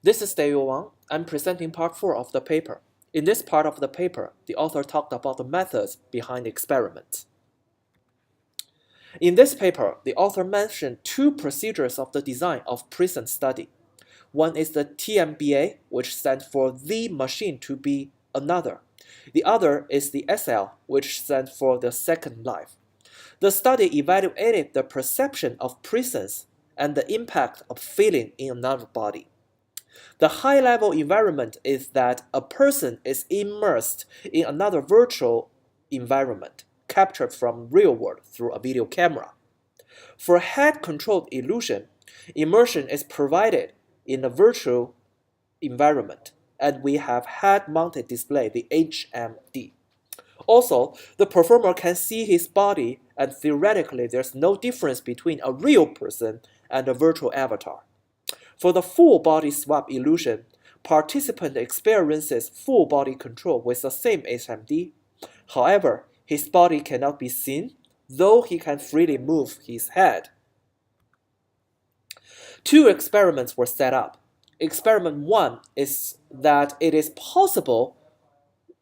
This is Dayu Wang. I'm presenting part 4 of the paper. In this part of the paper, the author talked about the methods behind experiments. In this paper, the author mentioned two procedures of the design of prison study. One is the TMBA, which stands for the machine to be another. The other is the SL, which stands for the second life. The study evaluated the perception of prisons and the impact of feeling in another body. The high-level environment is that a person is immersed in another virtual environment, captured from real world through a video camera. For head-controlled illusion, immersion is provided in a virtual environment, and we have head-mounted display, the HMD. Also, the performer can see his body, and theoretically there's no difference between a real person and a virtual avatar. For the full body swap illusion, participant experiences full body control with the same HMD. However, his body cannot be seen, though he can freely move his head. Two experiments were set up. Experiment 1 is that it is possible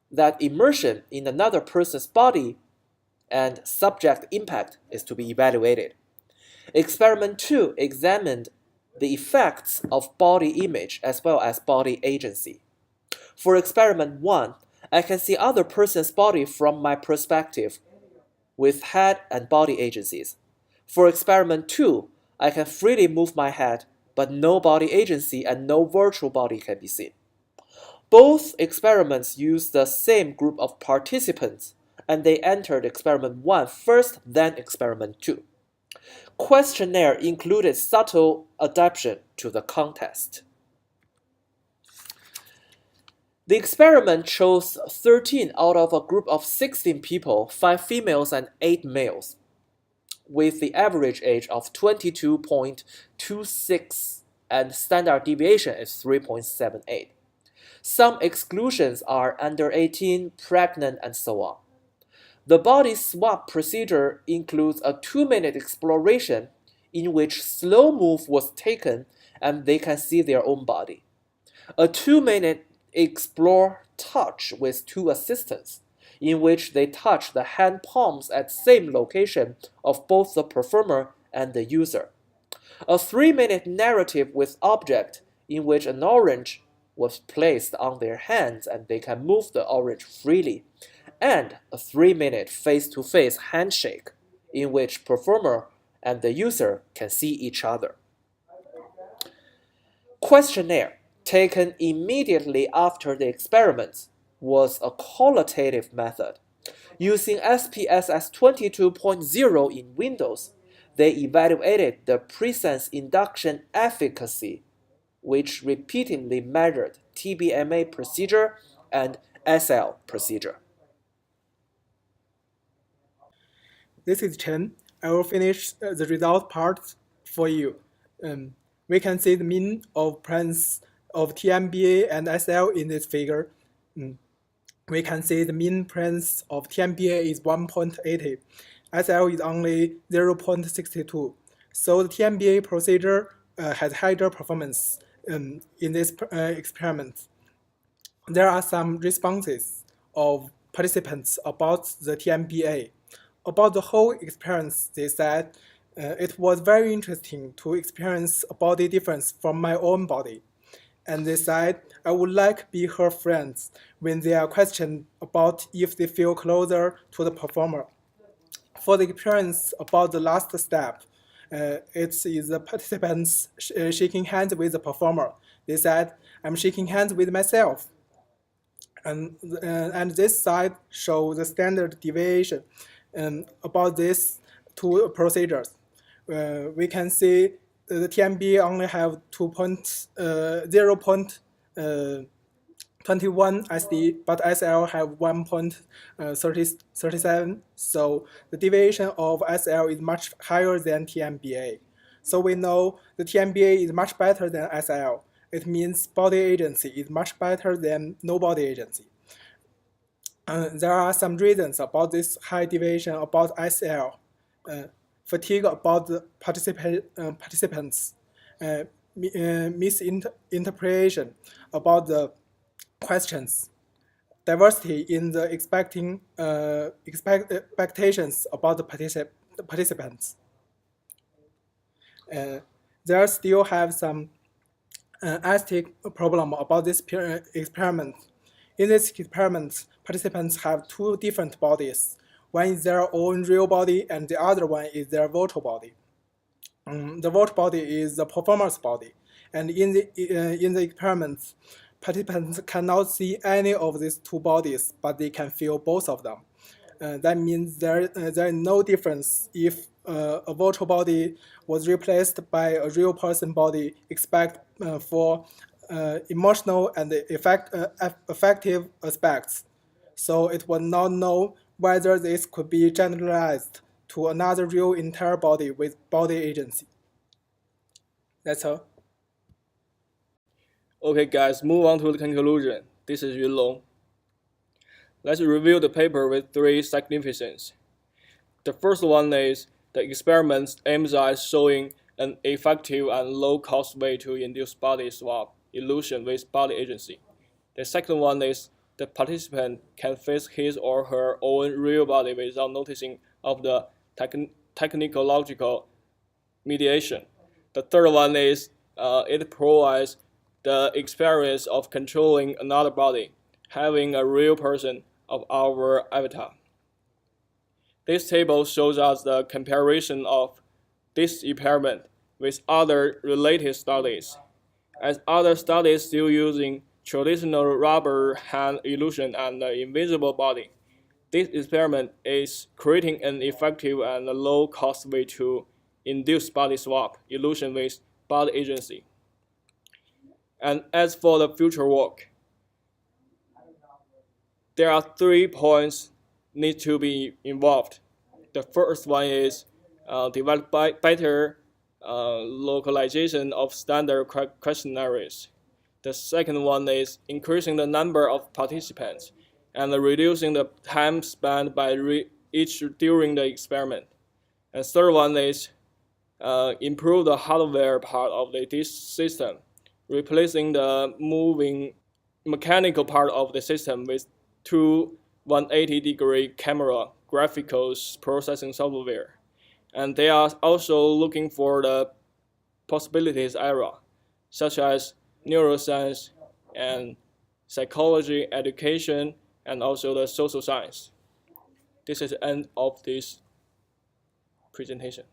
that immersion in another person's body and subject impact is to be evaluated. Experiment 2 examined the effects of body image as well as body agency. For experiment 1, I can see other person's body from my perspective with head and body agencies. For experiment 2, I can freely move my head, but no body agency and no virtual body can be seen. Both experiments use the same group of participants, and they entered experiment 1 first, then experiment 2. Questionnaire included subtle adaptation to the context. The experiment chose 13 out of a group of 16 people, 5 females and 8 males, with the average age of 22.26 and standard deviation is 3.78. Some exclusions are under 18, pregnant, and so on. The body swap procedure includes a 2-minute exploration in which slow move was taken and they can see their own body. A 2-minute explore touch with 2 assistants, in which they touch the hand palms at same location of both the performer and the user. A 3-minute narrative with object, in which an orange was placed on their hands and they can move the orange freely, and a 3-minute face-to-face handshake, in which performer and the user can see each other. Questionnaire, taken immediately after the experiments, was a qualitative method. Using SPSS 22.0 in Windows, they evaluated the presence induction efficacy, which repeatedly measured TBMA procedure and SL procedure. This is Chen. I will finish the result part for you. We can see the mean of presence of TMBA and SL in this figure. We can see the mean presence of TMBA is 1.80. SL is only 0.62. So the TMBA procedure has higher performance in this experiment. There are some responses of participants about the TMBA. About the whole experience, they said, it was very interesting to experience a body difference from my own body. And they said, I would like to be her friends when they are questioned about if they feel closer to the performer. For the experience about the last step, it is the participants shaking hands with the performer. They said, I'm shaking hands with myself. And this side shows the standard deviation about these two procedures. We can see the TMB only have 0.21 SD, but SL have 1.37. So the deviation of SL is much higher than TMBA. So we know the TMBA is much better than SL. It means body agency is much better than no body agency. There are some reasons about this high deviation about SL. Fatigue about the participants. misinterpretation about the questions, diversity in the expectations about the participants. There still have some aesthetic problem about this experiment. In this experiment, participants have two different bodies. One is their own real body, and the other one is their virtual body. The virtual body is the performer's body, and in the experiments, participants cannot see any of these two bodies, but they can feel both of them. That means there is no difference if a virtual body was replaced by a real person body, except for emotional and affective aspects. So it was not known whether this could be generalized to another real entire body with body agency. That's all. Okay, guys, move on to the conclusion. This is Yunlong. Let's review the paper with three significances. The first one is the experiments emphasize showing an effective and low-cost way to induce body swap illusion with body agency. The second one is the participant can face his or her own real body without noticing of the technological mediation. The third one is it provides the experience of controlling another body, having a real person of our avatar. This table shows us the comparison of this experiment with other related studies. As other studies still using traditional rubber hand illusion and the invisible body, this experiment is creating an effective and low-cost way to induce body swap illusion with body agency. And as for the future work, there are 3 points need to be involved. The first one is develop better localization of standard questionnaires. The second one is increasing the number of participants and reducing the time spent by each during the experiment. And third one is improve the hardware part of this system, replacing the moving mechanical part of the system with two 180-degree camera graphics processing software. And they are also looking for the possibilities area, such as neuroscience and psychology, education, and also the social science. This is the end of this presentation.